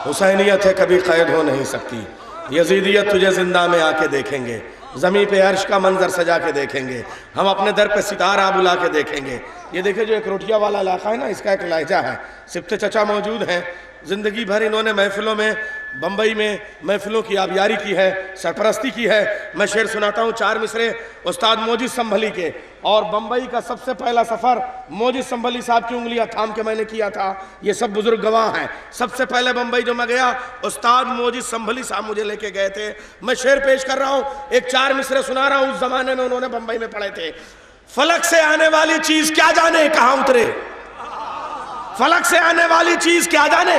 حسینیت ہے کبھی قید ہو نہیں سکتی، یزیدیت تجھے زندہ میں آ کے دیکھیں گے، زمین پہ عرش کا منظر سجا کے دیکھیں گے، ہم اپنے در پہ ستارہ بلا کے دیکھیں گے۔ یہ دیکھیں جو ایک روٹیا والا علاقہ ہے نا، اس کا ایک لہجہ ہے۔ سبت چچا موجود ہیں، زندگی بھر انہوں نے محفلوں میں، بمبئی میں محفلوں کی آبیاری کی ہے، سرپرستی کی ہے۔ میں شعر سناتا ہوں 4 مصرے استاد موجد سنبھلی کے، اور بمبئی کا سب سے پہلا سفر موجد سنبھلی صاحب کی انگلیاں تھام کے میں نے کیا تھا، یہ سب بزرگ گواہ ہیں۔ سب سے پہلے بمبئی جو میں گیا، استاد موجد سنبھلی صاحب مجھے لے کے گئے تھے۔ میں شعر پیش کر رہا ہوں، ایک 4 مصرے سنا رہا ہوں، اس زمانے میں انہوں نے بمبئی میں پڑھے تھے۔ فلک سے آنے والی چیز کیا جانے کہاں اترے، فلک سے آنے والی چیز کیا جانے،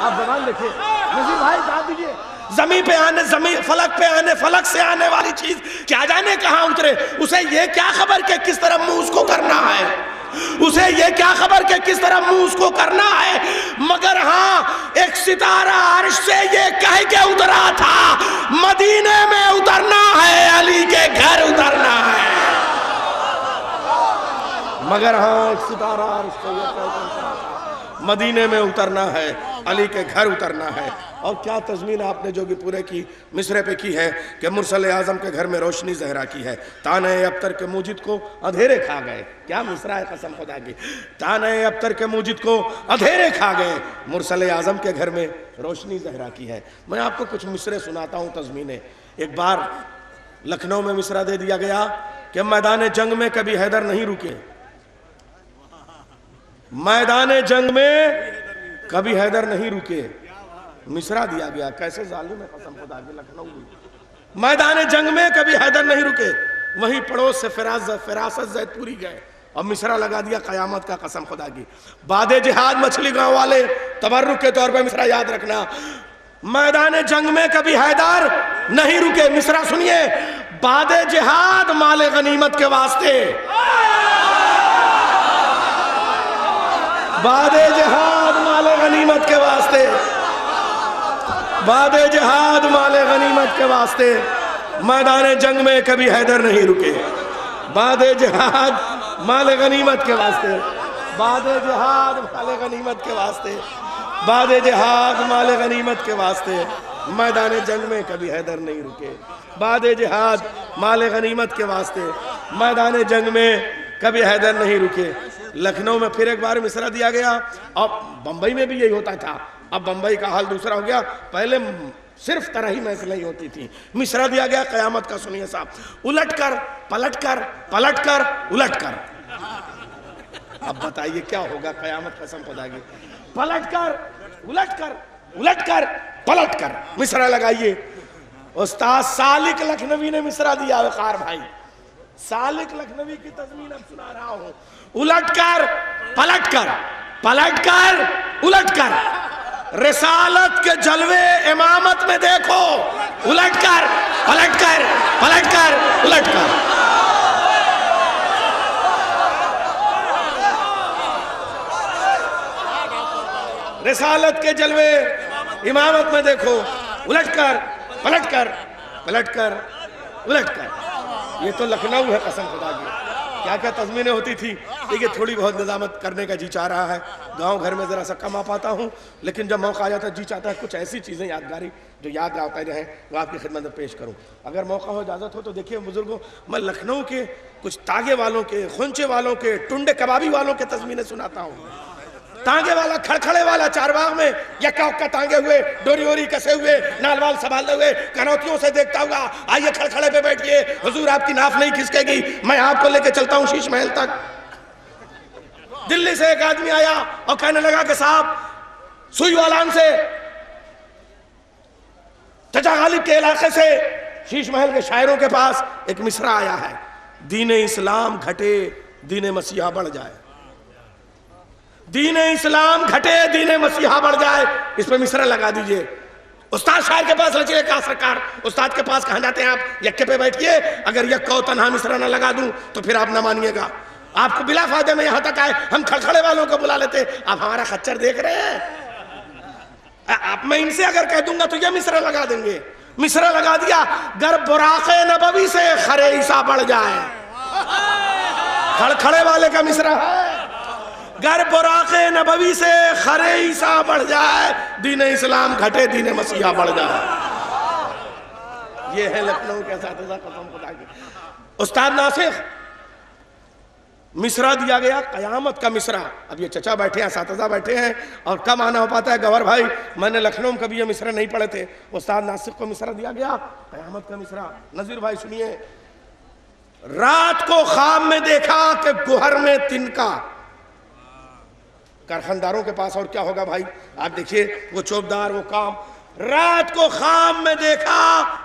آپ زبان دیکھیں نظیر بھائی کہا دیجئے، زمین پہ آنے، فلک پہ آنے، فلک سے آنے والی چیز کیا جانے کہاں اترے، اسے یہ کیا خبر کہ کس طرح منہ اس کو کرنا ہے، اسے یہ کیا خبر کہ کس طرح منہ اس کو کرنا ہے، مگر ہاں ایک ستارہ عرش سے یہ کہہ کے اترا تھا، مدینے میں اترنا ہے، علی کے گھر اترنا ہے۔ مگر ہاں ایک ستارہ عرش سے یہ کہہ کے اترا تھا، مدینے میں اترنا ہے، علی کے گھر اترنا ہے۔ اور کیا تضمین آپ نے جو کہ پورے کی مصرے پہ کی ہے کہ مرسل اعظم کے گھر میں روشنی زہرا کی ہے، تانہ ابتر کے موجد کو اندھیرے کھا گئے، کیا مصرع ہے قسم خدا کی، تانہ ابتر کے موجد کو اندھیرے کھا گئے، مرسل اعظم کے گھر میں روشنی زہرا کی ہے۔ میں آپ کو کچھ مصرے سناتا ہوں تضمینیں۔ ایک بار لکھنؤ میں مصرع دے دیا گیا کہ میدان جنگ میں کبھی حیدر نہیں رکے، میدان جنگ میں کبھی حیدر نہیں رکے، مصرع دیا گیا، کیسے ظالم ہے قسم خدا کی لکھنؤ میں، میدان جنگ میں کبھی حیدر نہیں رکے، وہیں پڑوس سے فراست زید پوری گئے اور مصرع لگا دیا قیامت کا قسم خدا کی۔ باد جہاد مچھلی گاؤں والے تبرک کے طور پہ مصرع یاد رکھنا، میدان جنگ میں کبھی حیدر نہیں رکے، مصرع سنیے، باد جہاد مال غنیمت کے واسطے، باد جہاد مال غنیمت کے واسطے، باد جہاد مال غنیمت کے واسطے، میدان جنگ میں کبھی حیدر نہیں رکے، باد جہاد مال غنیمت کے واسطے، باد جہاد مال غنیمت کے واسطے، باد جہاد مال غنیمت کے واسطے، میدان جنگ میں کبھی حیدر نہیں رکے، باد جہاد مال غنیمت کے واسطے، میدان جنگ میں کبھی حیدر نہیں رکے۔ لکھنؤ میں پھر ایک بار مصرع دیا گیا، اب بمبئی میں بھی یہی ہوتا تھا، اب بمبئی کا حال دوسرا ہو گیا، پہلے صرف طرحی محفلیں ہی ہوتی تھی، مصرع دیا گیا قیامت کا، سنیے صاحب، الٹ کر پلٹ کر پلٹ کر الٹ کر، اب بتائیے کیا ہوگا قیامت قسم خدا کی، پلٹ کر الٹ کر الٹ کر پلٹ کر، مصرع لگائیے۔ استاد سالک لکھنوی نے مصرع دیا، وقار بھائی، سالک لکھنوی کی تضمین اب سنا رہا ہوں، الٹ کر پلٹ کر پلٹ کر الٹ کر، رسالت کے جلوے امامت میں دیکھو، الٹ کر پلٹ کر پلٹ کر الٹ کر۔ رسالت کے جلوے امامت میں دیکھو، الٹ کر پلٹ کر پلٹ کر الٹ کر۔ یہ تو لکھنؤ ہے قسم خدا کی، کیا کیا تضمینیں ہوتی تھی، دیکھیں تھوڑی بہت نظامت کرنے کا جی چاہ رہا ہے، گاؤں گھر میں ذرا سا کم آ پاتا ہوں، لیکن جب موقع آ جاتا ہے جی چاہتا ہے کچھ ایسی چیزیں یادگاری جو یاد آتے رہیں وہ آپ کی خدمت میں پیش کروں۔ اگر موقع ہو اجازت ہو تو دیکھیے بزرگوں، میں لکھنؤ کے کچھ تاگے والوں کے، خونچے والوں کے، ٹنڈے کبابی والوں کے تضمینیں سناتا ہوں۔ تانگے والا کھڑکھڑے والا چارباغ میں یکا اکا تانگے ہوئے، ڈوری ووری کسے ہوئے، نال وال سنبھالے ہوئے، کنوتیوں سے دیکھتا ہوا، آئیے کھڑکھڑے پہ بیٹھئے، حضور آپ کی ناف نہیں کھسکے گی، میں آپ کو لے کے چلتا ہوں شیش محل تک۔ دلی سے ایک آدمی آیا اور کہنے لگا کہ صاحب سوئی والان سے، چچا غالب کے علاقے سے، شیش محل کے شاعروں کے پاس ایک مصرع آیا ہے، دین اسلام گھٹے دین مسیحا بڑھ جائے، دین اسلام گھٹے دین مسیحا بڑھ جائے، اس پہ مصرع لگا دیجئے۔ استاد شاعر کے پاس لچے کہا سرکار، استاد کے پاس کہاں جاتے ہیں آپ، یکے پہ بیٹھئے، اگر یک کو تنہا مصرع نہ لگا دوں تو پھر آپ نہ مانیے گا، آپ کو بلا فائدے میں یہاں تک آئے، ہم کھڑکھڑے والوں کو بلا لیتے، آپ ہمارا خچر دیکھ رہے ہیں، آپ میں ان سے اگر کہہ دوں گا تو یہ مصرع لگا دیں گے، مصرع لگا دیا، گر براق نبوی سے خرے عیسیٰ بڑھ جائے، کھڑکھڑے والے کا مصرع ہے، گر براق نبوی سے خر عیسیٰ بڑھ جائے، دین اسلام گھٹے دین مسیحا بڑھ جائے۔ یہ ہے لکھنؤ کے اساتذہ، قسم خدا کی۔ استاد ناسخ مصرع دیا گیا، قیامت کا مصرع۔ اب یہ چچا بیٹھے ہیں، اساتذہ بیٹھے ہیں، اور کم آنا ہو پاتا ہے گور بھائی، میں نے لکھنؤ میں کبھی یہ مصرع نہیں پڑھے تھے۔ استاد ناسخ کو مصرع دیا گیا، قیامت کا مصرع۔ نذیر بھائی سنیے، رات کو خواب میں دیکھا کہ گوہر میں تنکا۔ کارخانداروں کے پاس اور کیا ہوگا بھائی، آپ دیکھیے وہ چوبدار، وہ کام۔ رات کو خواب میں دیکھا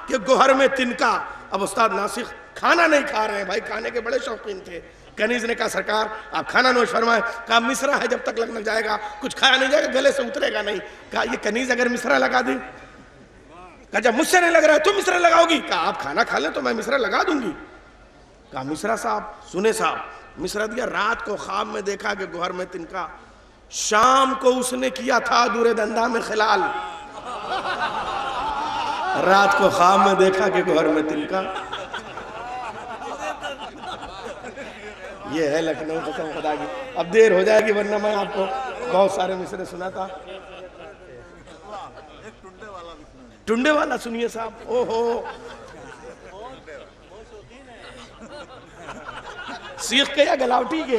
کہ گوہر میں تنکا۔ اب استاد ناسخ کھانا نہیں کھا رہے ہیں بھائی، کھانے کے بڑے شوقین تھے۔ کنیز نے کہا سرکار آپ کھانا نوش فرمائیں۔ کہا مصرع ہے، جب تک لگ نہ جائے گا کچھ کھایا نہیں جائے گا، گلے سے اترے گا نہیں۔ کہا یہ کنیز اگر مصرع لگا دی؟ کہا جب مجھ سے نہیں لگ رہا ہے تم مصرع لگاؤ گی؟ کہا آپ کھانا کھا لیں تو میں مصرع لگا دوں گی۔ کہا مصرع صاحب سنے صاحب، مصرع دیا، رات کو خواب میں دیکھا کہ گوہر میں تنکا، شام کو اس نے کیا تھا دور دندہ میں خلال۔ رات کو خواب میں دیکھا کہ گوہر میں تنکا۔ یہ ہے لکھنؤ، قسم خدا کی۔ اب دیر ہو جائے گی ورنہ میں آپ کو بہت سارے مصرع سناتا۔ ٹنڈے والا سنیے صاحب، او ہو، سیخ کے یا گلاوٹی کے؟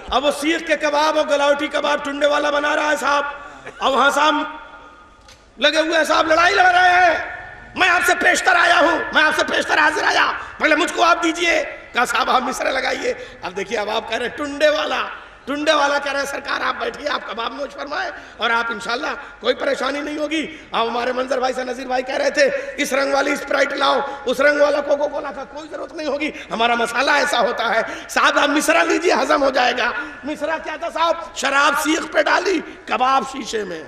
اب وہ سیخ کے کباب اور گلاوٹی کباب ٹنڈے والا بنا رہا ہے صاحب، اب وہاں صاحب لگے ہوئے ہیں صاحب، لڑائی لڑ رہے ہیں۔ میں آپ سے پیشتر آیا ہوں، میں آپ سے پیشتر حاضر آیا، پہلے مجھ کو آپ دیجئے۔ کہا صاحب آپ مصرع لگائیے۔ اب دیکھیے اب آپ کہہ رہے ہیں ٹنڈے والا کہہ رہے ہیں سرکار آپ بیٹھیے، آپ کباب نوش فرمائے اور آپ انشاءاللہ کوئی پریشانی نہیں ہوگی۔ اب ہمارے منظر بھائی سے نذیر بھائی کہہ رہے تھے اس رنگ والی اسپرائٹ لاؤ، اس رنگ والا کوکو کولا کا کوئی ضرورت نہیں ہوگی، ہمارا مسالہ ایسا ہوتا ہے۔ صاحب آپ مصرع لیجئے، ہضم ہو جائے گا۔ مصرع کیا تھا صاحب؟ شراب سیخ پہ ڈالی، کباب شیشے میں۔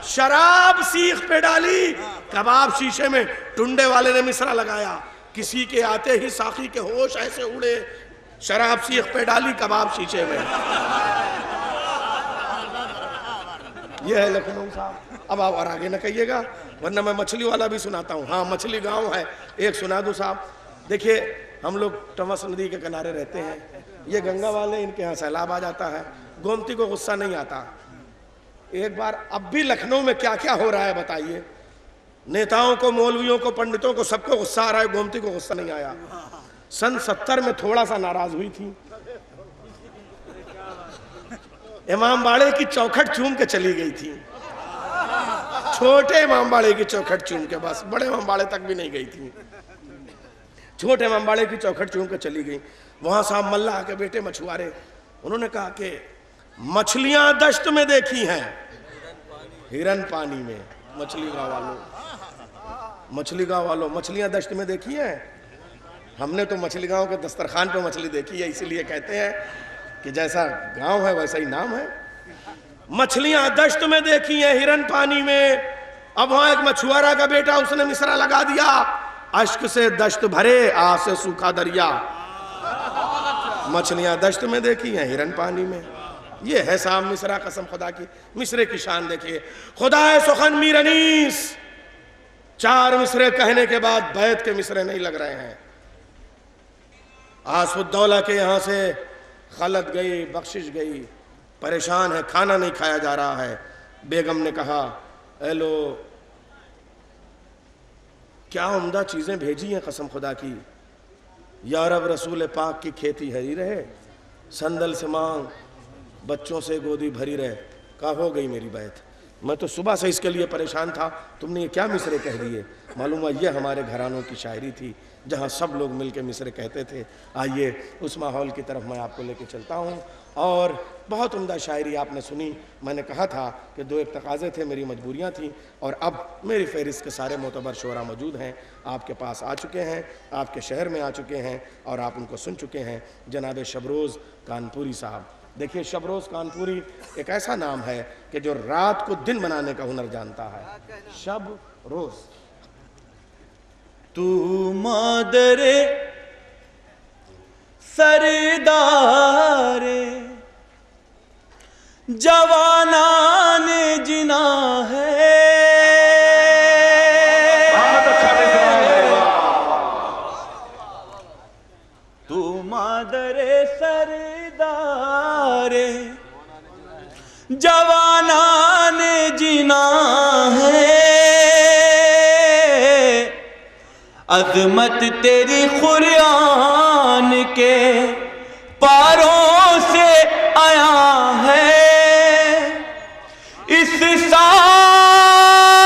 شراب سیخ پہ ڈالی، کباب شیشے میں۔ ٹنڈے والے نے مصرع لگایا، کسی کے آتے ہی ساقی کے ہوش ایسے اڑے، شراب سیخ پہ ڈالی، کباب شیشے میں۔ یہ ہے لکھنؤ صاحب۔ اب آپ اور آگے نہ کہیے گا ورنہ میں مچھلی والا بھی سناتا ہوں۔ ہاں مچھلی گاؤں ہے، ایک سنا دوں صاحب۔ دیکھیے ہم لوگ ٹمس ندی کے کنارے رہتے ہیں، یہ گنگا والے ان کے ہاں سیلاب آ جاتا ہے، گومتی کو غصہ نہیں آتا۔ ایک بار اب بھی لکھنؤ میں کیا کیا ہو رہا ہے بتائیے، نیتاؤں کو، مولویوں کو، پنڈتوں کو، سب کو غصہ آ رہا ہے، گومتی کو غصہ نہیں آیا۔ سن 70 میں تھوڑا سا ناراض ہوئی تھی، امام باڑے کی چوکھٹ چوم کے چلی گئی تھی، چھوٹے امام باڑے کی چوکھٹ چوم کے، بس بڑے امام باڑے تک بھی نہیں گئی تھی، چھوٹے امام باڑے کی چوکھٹ چوم کے چلی گئی۔ وہاں صاحب ملا کے بیٹے مچھوارے، انہوں نے کہا کہ مچھلیاں دشت میں دیکھی ہیں، ہرن پانی میں۔ مچھلی گاؤں والوں مچھلیاں دشت میں دیکھی ہیں؟ ہم نے تو مچھلی گاؤں کے دسترخوان پہ مچھلی دیکھی ہے، اسی لیے کہتے ہیں کہ جیسا گاؤں ہے ویسا ہی نام ہے۔ مچھلیاں دشت میں دیکھی ہیں، ہرن پانی میں۔ اب وہاں ایک مچھوارا کا بیٹا، اس نے مصرع لگا دیا، اشک سے دشت بھرے، آہ سے سوکھا دریا۔ مچھلیاں دشت میں دیکھی ہیں، ہرن پانی میں۔ یہ ہے صاحب مصرع، قسم خدا کی۔ مصرع کی شان دیکھیے، خدائے سخن میر انیس، 4 مصرع کہنے کے بعد بیت کے مصرع نہیں لگ رہے ہیں۔ آصف الدولہ کے یہاں سے خلط گئی، بخشش گئی، پریشان ہے، کھانا نہیں کھایا جا رہا ہے۔ بیگم نے کہا اے لو کیا عمدہ چیزیں بھیجی ہیں قسم خدا کی، یا رب رسول پاک کی کھیتی ہری رہے، سندل سے مانگ بچوں سے گودی بھری رہے۔ کہا ہو گئی میری بیعت، میں تو صبح سے اس کے لیے پریشان تھا، تم نے یہ کیا مصرع کہہ دیے؟ معلوم ہے یہ ہمارے گھرانوں کی شاعری تھی جہاں سب لوگ مل کے مصرع کہتے تھے۔ آئیے اس ماحول کی طرف میں آپ کو لے کے چلتا ہوں۔ اور بہت عمدہ شاعری آپ نے سنی۔ میں نے کہا تھا کہ 2 ایک تقاضے تھے، میری مجبوریاں تھیں، اور اب میری فہرست کے سارے معتبر شعراء موجود ہیں، آپ کے پاس آ چکے ہیں، آپ کے شہر میں آ چکے ہیں، اور آپ ان کو سن چکے ہیں۔ جناب شبروز کانپوری صاحب، دیکھیے شبروز کانپوری ایک ایسا نام ہے کہ جو رات کو دن بنانے کا ہنر جانتا ہے۔ شب روز تو مادر سردار جوانان جنا ہے، تو مادر جوانان جنا ہے عظمت تیری قرآن کے پاروں سے آیا ہے اس سارے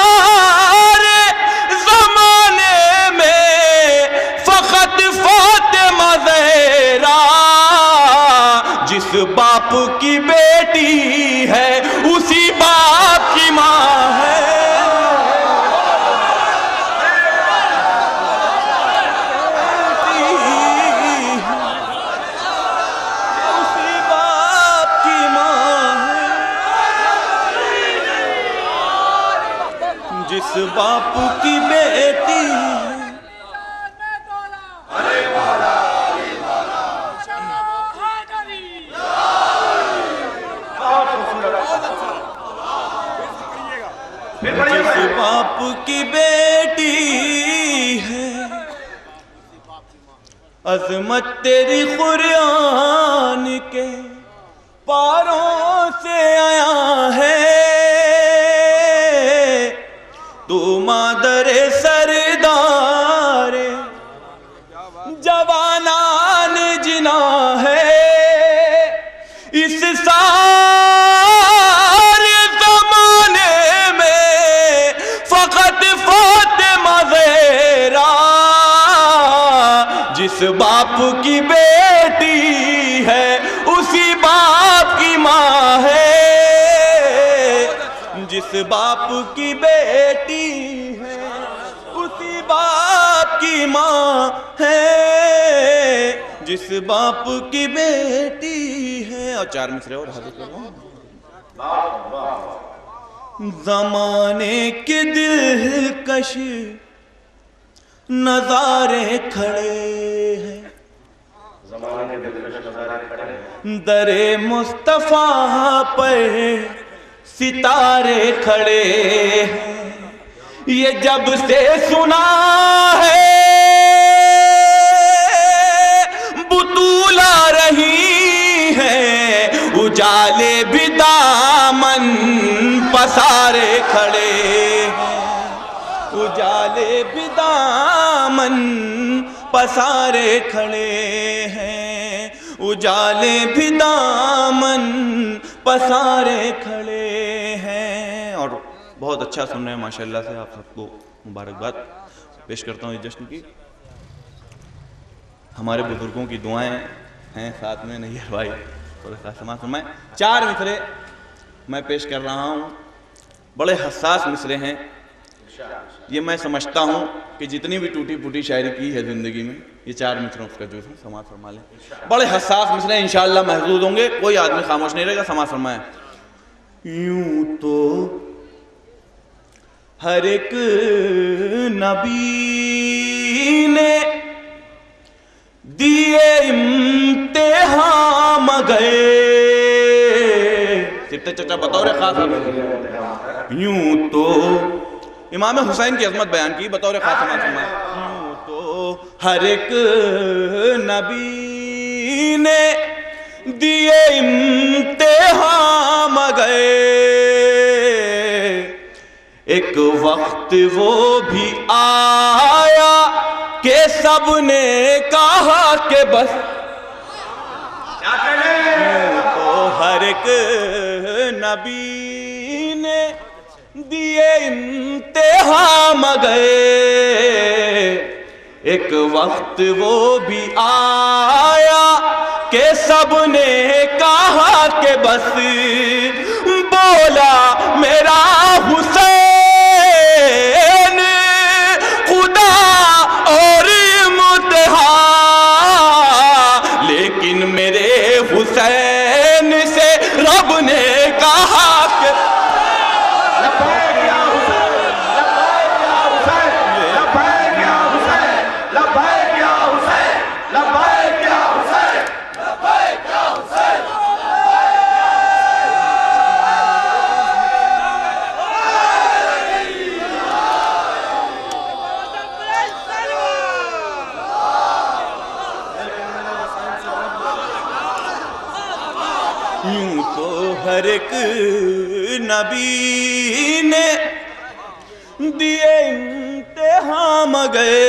زمانے میں فقط فاطمہ زہرا جس باپ کی بیٹی ہے اسی باپ کی ماں ہے جس باپ کی بیٹی جس باپ کی بیٹی ہے عظمت تیری قرآن کے پاروں سے آیا ہے تو مادر سردار جوانان جنا ہے اس سارے زمانے میں فقط فاطمہ زہرا جس باپ کی بیٹی ہے اسی باپ کی ماں ہے جس باپ کی بیٹی ہے اسی باپ کی ماں ہے جس باپ کی بیٹی ہے اور 4 مصرے اور حاضر کرو زمانے کے دلکش نظارے کھڑے ہیں در مصطفیٰ پر ستارے کھڑے ہیں یہ جب سے سنا ہے بطول آ رہی ہیں اجالے بھی دامن پسارے کھڑے ہیں اجالے بھی دامن پسارے کھڑے ہیں اجالے بھی دامن پسارے کھڑے ہیں اور بہت اچھا سن رہے ہیں ماشاءاللہ سے آپ سب کو مبارکباد پیش کرتا ہوں اس جشن کی ہمارے بزرگوں کی دعائیں ہیں ساتھ میں نیر بھائی تھوڑا سا سماعت فرمائیں 4 مصرے میں پیش کر رہا ہوں بڑے حساس مصرے ہیں یہ میں سمجھتا ہوں کہ جتنی بھی ٹوٹی پھوٹی شاعری کی ہے زندگی میں یہ 4 مصروں کا جو ہے سماعت فرما لیں بڑے حساس مصرے انشاءاللہ محظوظ ہوں گے کوئی آدمی خاموش نہیں رہے گا سماعت فرمائیں یوں تو ہر ایک نبی نے دیے امتحان مگر سبتے چچا بطور خاص یوں تو امام حسین کی عظمت بیان کی بطور خاص سماعت فرمائیں یوں تو ہر ایک نبی نے دیے امتحان مگر ایک وقت وہ بھی آیا کہ سب نے کہا کہ بس تو ہر ایک نبی نے دیے امتحان مگر ایک وقت وہ بھی آیا کہ سب نے کہا کہ بس بولا میرا حسین خدا اور امتحان لیکن میرے حسین سے رب نے کہا کہ نبی نے دیے امتحان مگے،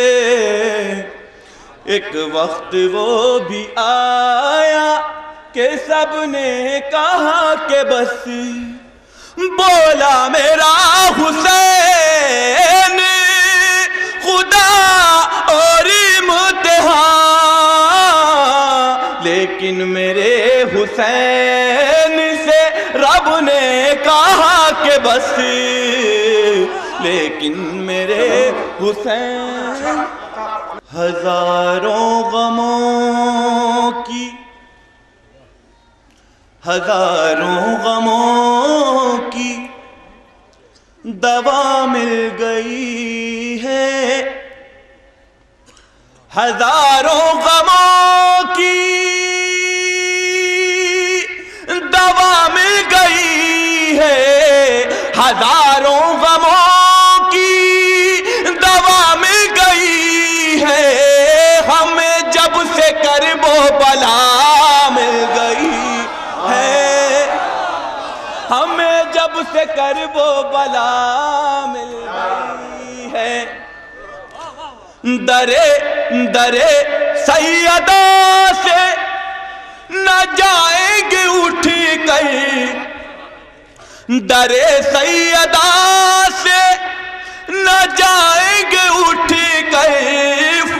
ایک وقت وہ بھی آیا کہ سب نے کہا کہ بس، بولا میرا حسین خدا اور امتحان، لیکن میرے حسین سے رب نے کہا کہ بس، لیکن میرے حسین ہزاروں غموں کی، ہزاروں غموں کی دوا مل گئی ہے، ہزاروں غموں کی دوا مل گئی ہے، ہزاروں غموں کی دوا مل گئی ہے، ہمیں جب سے کرب و بلا مل گئی ہے، ہمیں جب سے کرب و بلا مل گئی ہے، درے سیدہ سے نہ جائیں گے اٹھ کر، درے سیدہ سے نہ جائیں گے اٹھ کر،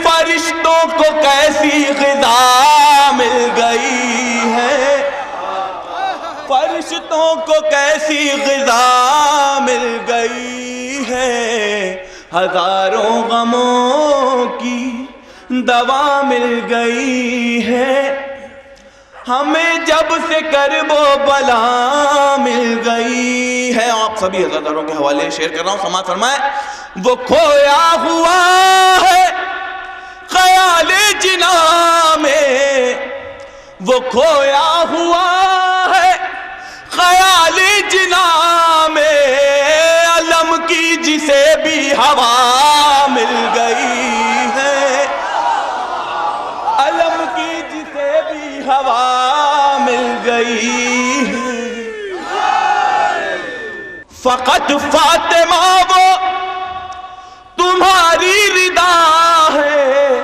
فرشتوں کو کیسی غذا مل گئی ہے، فرشتوں کو کیسی غذا مل گئی ہے، ہزاروں غموں کی دوا مل گئی ہے، ہمیں جب سے کرب و بلا مل گئی ہے۔ آپ سبھی عزاداروں کے حوالے شیئر کر رہا ہوں، سماعت فرمائیں۔ وہ کھویا ہوا ہے خیال جناں میں، وہ کھویا ہوا ہے خیال جناں میں، علم کی جسے بھی ہوا مل گئی ہے، علم کی جسے بھی ہوا مل گئی ہے، فقط فاطمہ وہ تمہاری ردا ہے،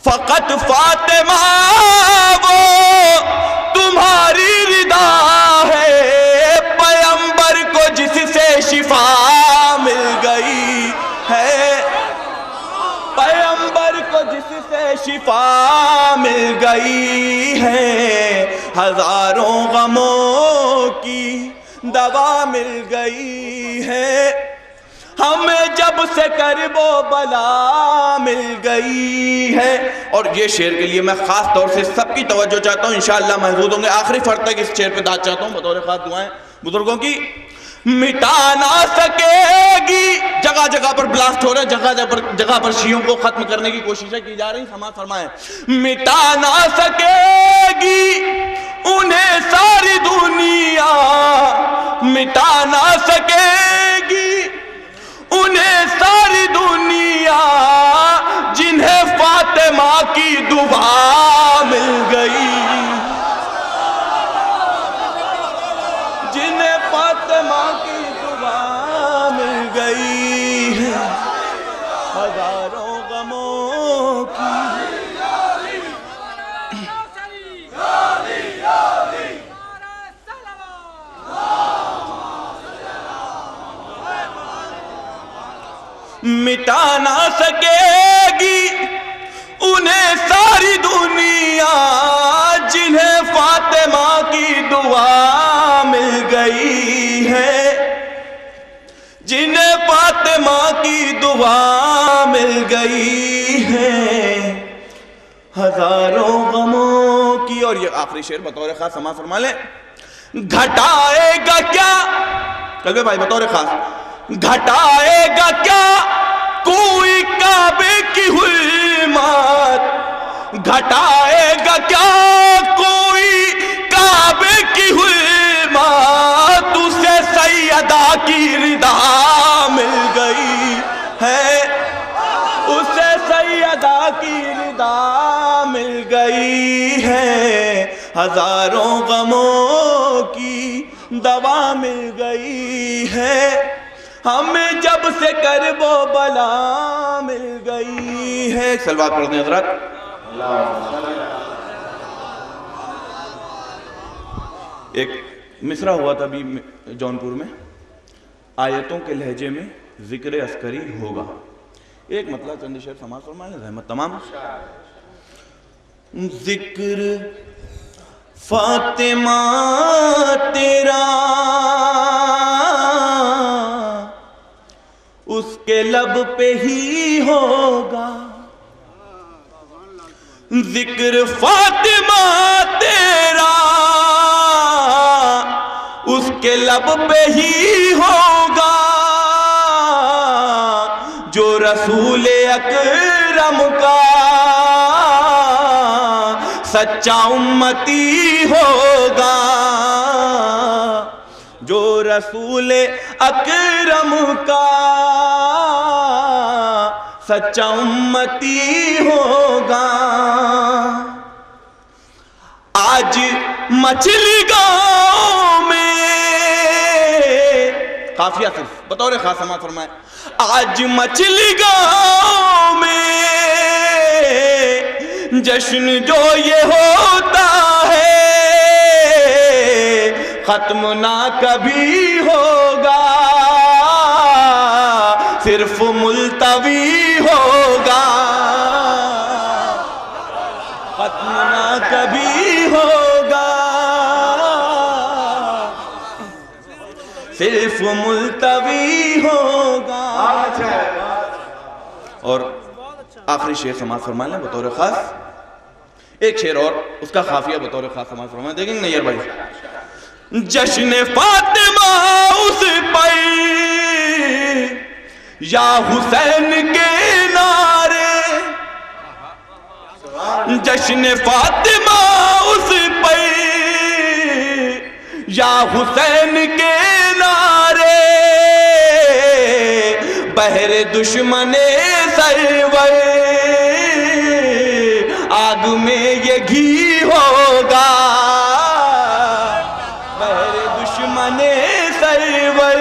فقط فاطمہ وہ تمہاری ردا ہے، پیغمبر کو جس سے شفا مل گئی ہے، پیغمبر کو جس سے شفا مل گئی ہے، ہزاروں غموں کی دوا مل گئی ہے، ہمیں جب سے کرب و بلا مل گئی ہے۔ اور یہ شعر کے لیے میں خاص طور سے سب کی توجہ چاہتا ہوں، انشاءاللہ محفوظ ہوں گے، آخری فرد تک اس شعر پہ داد چاہتا ہوں، بطور خاص دعائیں بزرگوں کی۔ مٹا نہ سکے گی، جگہ جگہ پر بلاسٹ ہو رہا ہے، جگہ پر شیعوں کو ختم کرنے کی کوششیں کی جا رہی، سماعت فرمائیں۔ مٹا نہ سکے گی انہیں ساری دنیا، مٹا نہ سکے گی انہیں ساری دنیا، جنہیں فاطمہ کی دعا مل گئی، جنہیں فاطمہ کی دعا مل گئی ہے، ہزاروں غموں کی مٹا نہ سکے گی انہیں ساری دنیا، جنہیں فاطمہ کی دعا مل گئی ہے، جنہیں فاطمہ کی دعا مل گئی ہے، ہزاروں غموں کی۔ اور یہ آخری شعر بطور خاص سماعت فرما لیں۔ گھٹائے گا کیا، قلبے بھائی بطور خاص، گھٹائے گا کیا کوئی کعبے کی حرمت، گھٹائے گا کیا کوئی کعبے کی حرمت، اسے سیدہ کی ردا مل گئی ہے، اسے سیدہ کی ردا مل گئی ہے، ہزاروں غموں کی دوا مل گئی ہے، ہمیں جب سے کرب و بلا مل گئی ہے. ایک صلوات پڑھتے ہیں حضرات. ایک مصرع ہوا تھا ابھی جونپور میں، آیتوں کے لہجے میں ذکر عسکری ہوگا. ایک مطلب چند شعر سماعت فرمائیں رحمت تمام. ذکر فاطمہ تیرا اس کے لب پہ ہی ہوگا، ذکر فاطمہ تیرا اس کے لب پہ ہی ہوگا، جو رسول اکرم کا سچا امتی ہوگا، جو رسول اکرم کا سچا امتی ہوگا. آج مچھلی گاؤں میں، قافیہ صرف بطور خاص سماعت فرمائیں. آج مچھلی گاؤں میں جشن جو یہ ہوتا ہے، ختم نہ کبھی ہوگا، صرف ملتوی ہوگا، ختم نہ کبھی ہوگا، صرف ملتوی ہوگا. اور آخری شعر سماعت فرما لیں بطور خاص. ایک شعر اور اس کا خافیہ بطور خاص سماعت فرمائیں. دیکھیں گے نیئر بھائی. جشن فاطمہ اس پر یا حسین کے نعرے، جشن فاطمہ اس پر یا حسین کے نعرے، بہر دشمن سرور آگ میں یہ گھی ہوگا، بہر دشمن سرور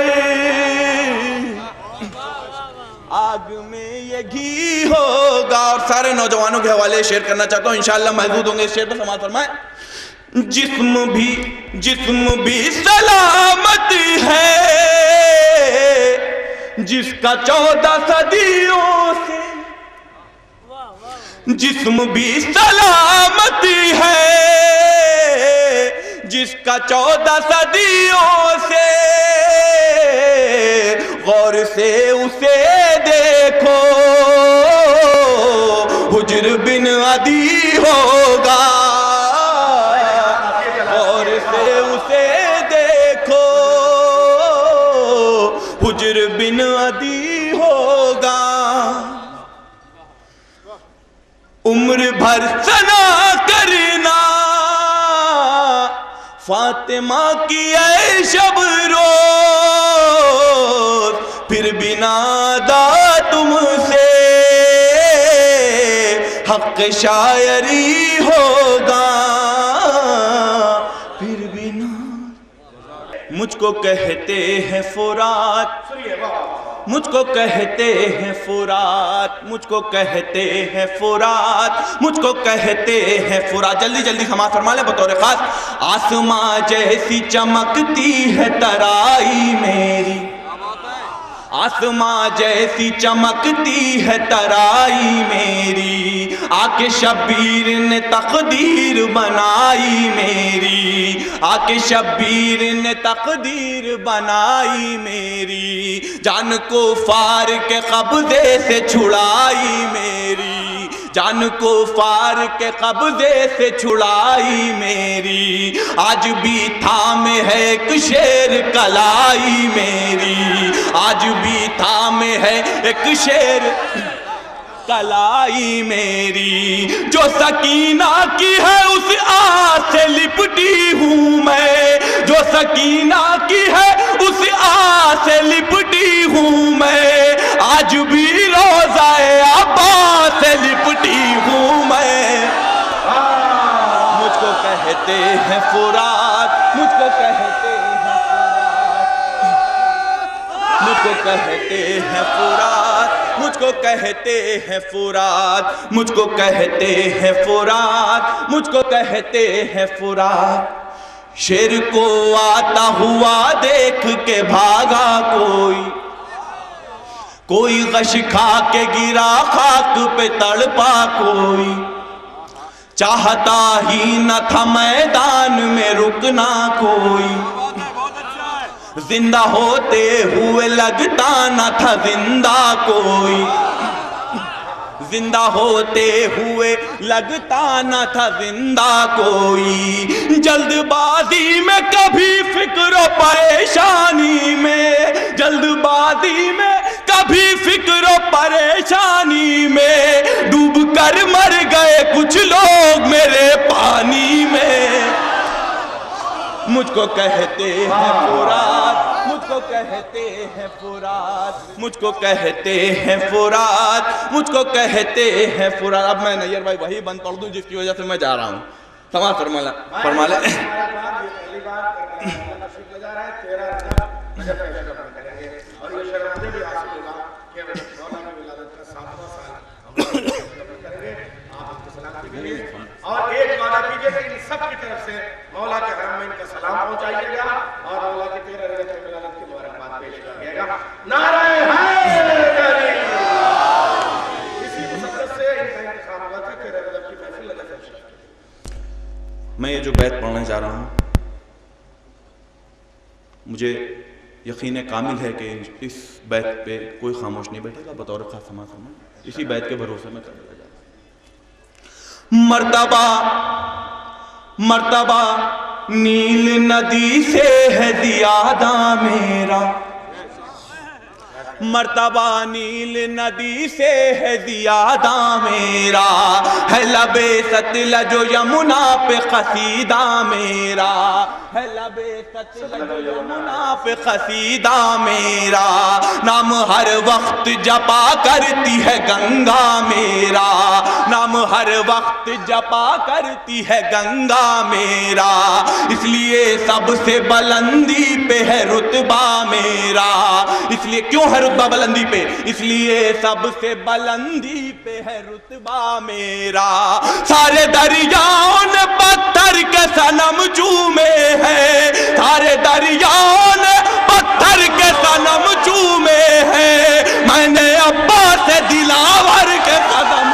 آگ میں یہ گھی ہوگا. اور سارے نوجوانوں کے حوالے شیئر کرنا چاہتا ہوں، انشاءاللہ محدود ہوں گے اس شعر پر. سماعت فرمائیں. جسم بھی سلامت ہے جس کا 14 صدیوں سے، جسم بھی سلامت ہے جس کا 14 صدیوں سے، غور سے اسے دیکھو حجر بن عدی ہوگا، غور سے اسے دیکھو حجر بن عدی ہوگا. عمر بھر ثنا کرنا فاطمہ کی اے شب روز، پھر بھی نادا تم سے حق شاعری ہوگا، پھر بھی نادا. مجھ کو کہتے ہیں فرات، مجھ کو کہتے ہیں فرات، مجھ کو کہتے ہیں فرات، مجھ کو کہتے ہیں فرات. جلدی جلدی سماعت فرما لیں بطور خاص. آسماں جیسی چمکتی ہے ترائی میری، آسماں جیسی چمکتی ہے ترائی میری، آ کے شبیر نے تقدیر بنائی میری، آ کے شبیر نے تقدیر بنائی میری، جان کو فار کے قبضے سے چھڑائی میری، جان کو فار کے قبضے سے چھڑائی میری. آج بھی تھامے ہے ایک شیر کلائی میری، آج بھی تھامے ہے ایک شیر کلائی میری. جو سکینہ کی ہے اس آس سے لپٹی ہوں میں، جو سکینہ کی ہے اس آس سے لپٹی ہوں میں، آج بھی روضہ عباس سے لپٹی ہوں میں. مجھ کو کہتے ہیں فرات، مجھ کو کہتے ہیں کہتے ہیں فرات، مجھ کو کہتے ہیں فرات، مجھ کو کہتے ہیں فرات، مجھ کو کہتے ہیں فرات۔ شیر کو آتا ہوا دیکھ کے بھاگا کوئی غش کھا کے گرا خاک پہ تڑپا کوئی، چاہتا ہی نہ تھا میدان میں رکنا کوئی، زندہ ہوتے ہوئے لگتا نہ تھا زندہ کوئی، زندہ ہوتے ہوئے لگتا نہ تھا زندہ کوئی، جلد بازی میں کبھی فکر و پریشانی میں، جلد بازی میں کبھی فکر و پریشانی میں، ڈوب کر مر گئے کچھ لوگ میرے پانی میں۔ مجھ کو کہتے ہیں فرات، مجھ کو کہتے ہیں فرات، مجھ کو کہتے ہیں فرات، مجھ کو کہتے ہیں فرات۔ اب میں نیئر بھائی وہی بند پڑھ دوں جس کی وجہ سے میں جا رہا ہوں، سماعت فرما لیں۔ اور ایک وعدہ کیجئے کہ ان سب کی طرف سے مولا کے حرم میں ان کا سلام پہنچائیے گا اور مولا کی 13 رجب کی ملادت کی مبارکباد پیش کیجیے گا۔ نعرہ حیدری! اسی مسلط سے ان کا انتخاب ہوا تھا 13 رجب کی محفل لگا تھا۔ میں یہ جو بیت پڑھنے جا رہا ہوں، مجھے یقین کامل ہے کہ اس بیت پہ کوئی خاموش نہیں بیٹھے گا بطور خاص سماعت فرمائیں۔ اسی بیت کے بھروسے میں کرنے جا رہا ہوں۔ مرتبہ مرتبہ نیل ندی سے ہے زیادہ میرا، مرتبہ نیل ندی سے ہے زیادہ میرا، ہے لب ستلج و یمنا پہ قصیدہ میرا، ہے لب ستلج و یمنا پہ قصیدہ میرا، نام ہر وقت جپا کرتی ہے گنگا میرا، نام ہر وقت جپا کرتی ہے گنگا میرا، اس لیے سب سے بلندی پہ ہے رتبہ میرا، اس لیے کیوں ہے رتبہ بلندی پہ؟ اس لیے سب سے بلندی پہ ہے رتبہ میرا، سارے دریاؤں نے پتھر کے صنم چومے ہیں، سارے دریاؤں نے پتھر کے صنم چومے ہیں، میں نے عباس دلاور کے قدم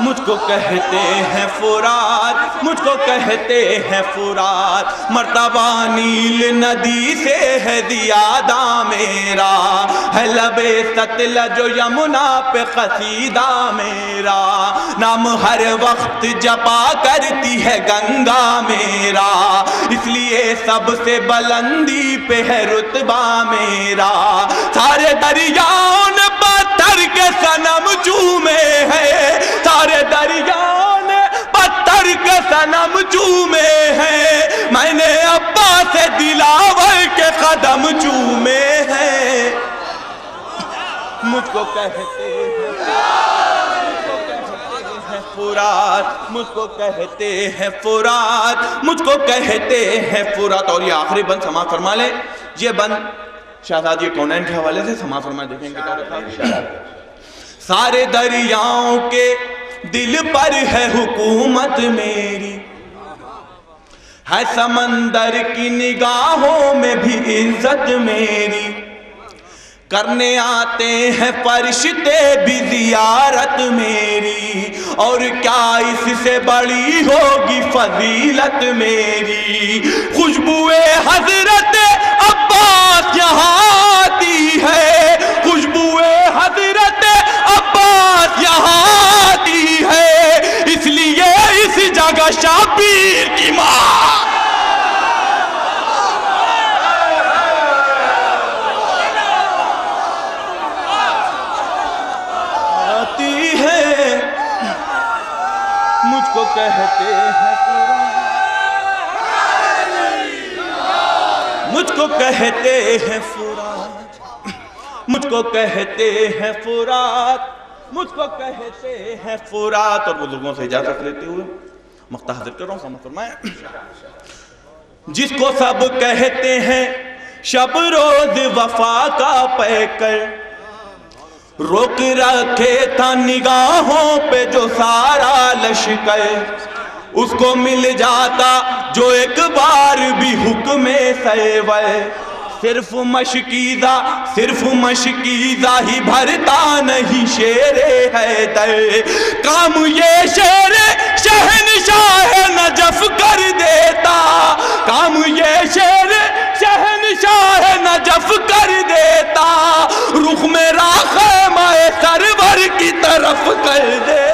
مجھ کو کہتے ہیں فرات، مجھ کو کہتے ہیں فرات، مرتبہ نیل ندی سے ہے زیادہ میرا، ہے لب ستلج و یمنا پہ قصیدہ میرا، نام ہر وقت جپا کرتی ہے گنگا میرا، اس لیے سب سے بلندی پہ ہے رتبہ میرا، سارے دریاؤں نے پتھر کے صنم چومے ہیں، سارے دریاؤں نے پتھر کے صنم چومے ہیں، میں نے عباس دلاور کے قدم چومے ہیں۔ مجھ کو کہتے ہیں فرات، مجھ کو کہتے ہیں فرات، مجھ کو کہتے ہیں فرات۔ اور یہ آخری بند سماعت فرما لیں، یہ بند شہزادی کونین کے حوالے سے سماعت فرما دیکھیں گے۔ سارے دریاؤں کے دل پر ہے حکومت میری، ہے سمندر کی نگاہوں میں بھی عزت میری، کرنے آتے ہیں فرشتے بھی زیارت میری، اور کیا اس سے بڑی ہوگی فضیلت میری، خوشبوئے حضرت عباس یہاں آتی ہے، خوشبو کہتے ہیں مجھ کو کہتے ہیں فرات، مجھ کو کہتے ہیں فرات، مجھ کو کہتے ہیں فرات. اور بزرگوں سے اجازت لیتے ہوئے مقطع حاضر کر رہا ہوں، سمجھ فرمائیں. جس کو سب کہتے ہیں شب روز وفا کا پیکر، روک رکھے تھا نگاہوں پہ جو سارا لشکر، اس کو مل جاتا جو ایک بار بھی حکم سیور. صرف مشکیزہ ہی بھرتا نہیں شیر حیدر، کام یہ شیر شہنشاہ نجف کر دیتا، کام یہ شیر شہنشاہ نجف کر دیتا، رخ میرا خیمہ سرور کی طرف کر دیتا.